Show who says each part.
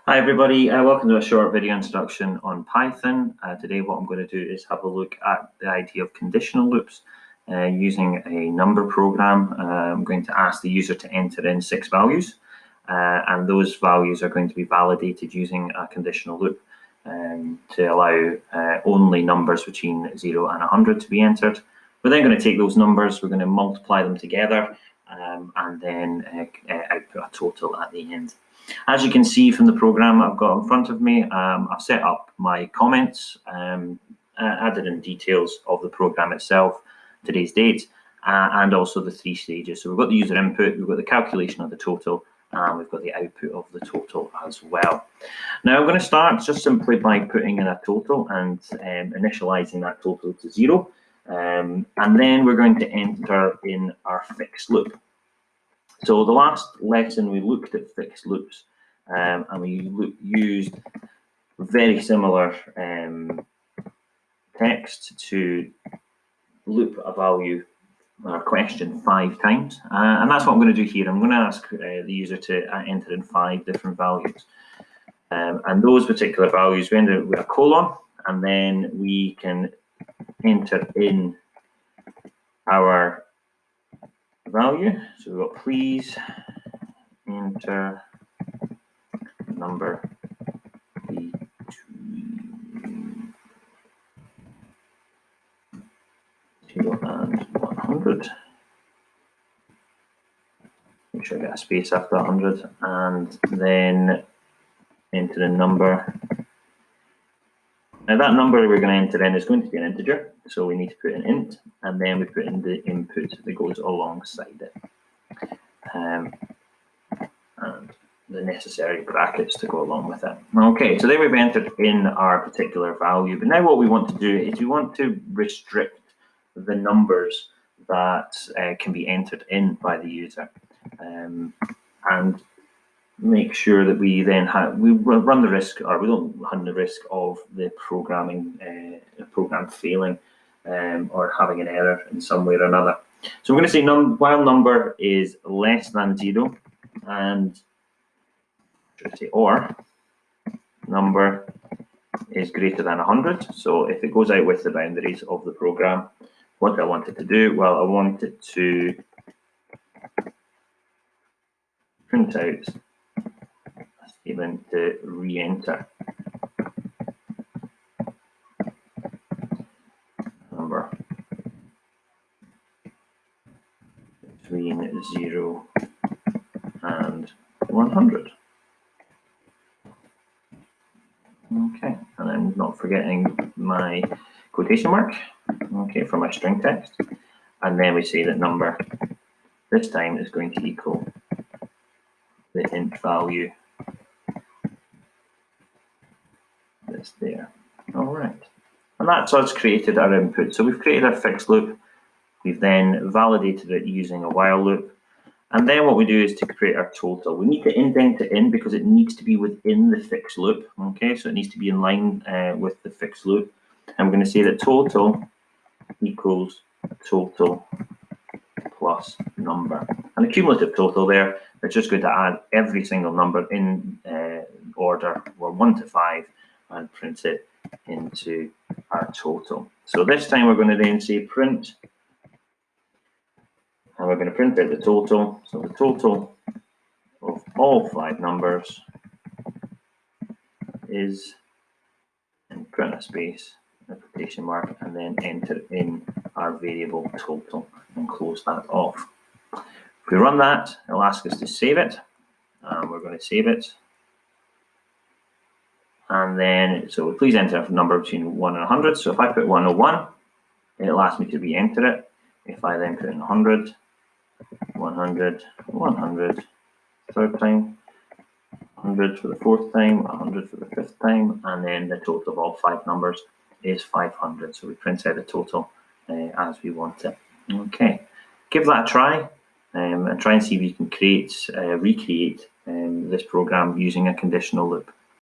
Speaker 1: Hi everybody, welcome to a short video introduction on Python. Today what I'm going to do is have a look at the idea of conditional loops using a number program. I'm going to ask the user to enter in 6 values and those values are going to be validated using a conditional loop to allow only numbers between 0 and 100 to be entered. We're then going to take those numbers, we're going to multiply them together and then output a total at the end. As you can see from the program I've got in front of me, I've set up my comments, added in details of the program itself, today's date, and also the 3 stages. So we've got the user input, we've got the calculation of the total, and we've got the output of the total as well. Now I'm going to start just simply by putting in a total and initializing that total to 0, and then we're going to enter in our fixed loop. So the last lesson we looked at fixed loops and we used very similar text to loop a value or question 5 times, and that's what I'm going to do here. I'm going to ask the user to enter in 5 different values, and those particular values we end up with a colon, and then we can enter in our value. So we've got please enter number between 0 and 100. Make sure I get a space after 100, and then enter a number. Now that number we're going to enter in is going to be an integer, so we need to put an int, and then we put in the input that goes alongside it, and the necessary brackets to go along with it. Okay, so there we've entered in our particular value, but now what we want to do is we want to restrict the numbers that can be entered in by the user, and make sure that we then run the risk, or we don't run the risk of the program failing or having an error in some way or another. So I'm going to say while number is less than 0, and should say or number is greater than 100. So if it goes out with the boundaries of the program, what do I want it to do? Well, I want it to print out a statement to re-enter number between 0 and 100. Okay, and I'm not forgetting my quotation mark, okay, for my string text. And then we say that number this time is going to equal the int value that's there. All right, and that's us created our input. So we've created our fixed loop. We've then validated it using a while loop. And then what we do is to create our total. We need to indent it in because it needs to be within the fixed loop. Okay, so it needs to be in line with the fixed loop. I'm going to say that total equals total plus number. And the cumulative total there, it's just going to add every single number in order, or 1 to 5, and print it into our total. So this time we're going to then say print, and we're going to print out the total. So the total of all 5 numbers is, and print a space, a quotation mark, and then enter in our variable total and close that off. If we run that, it'll ask us to save it, and we're going to save it. And then, so please enter a number between 1 and 100. So if I put 101, it'll ask me to re-enter it. If I then put in 100, 100, 100, third time, 100 for the 4th time, 100 for the 5th time, and then the total of all 5 numbers is 500. So we print out the total as we want it. Okay, give that a try and try and see if you can recreate this program using a conditional loop.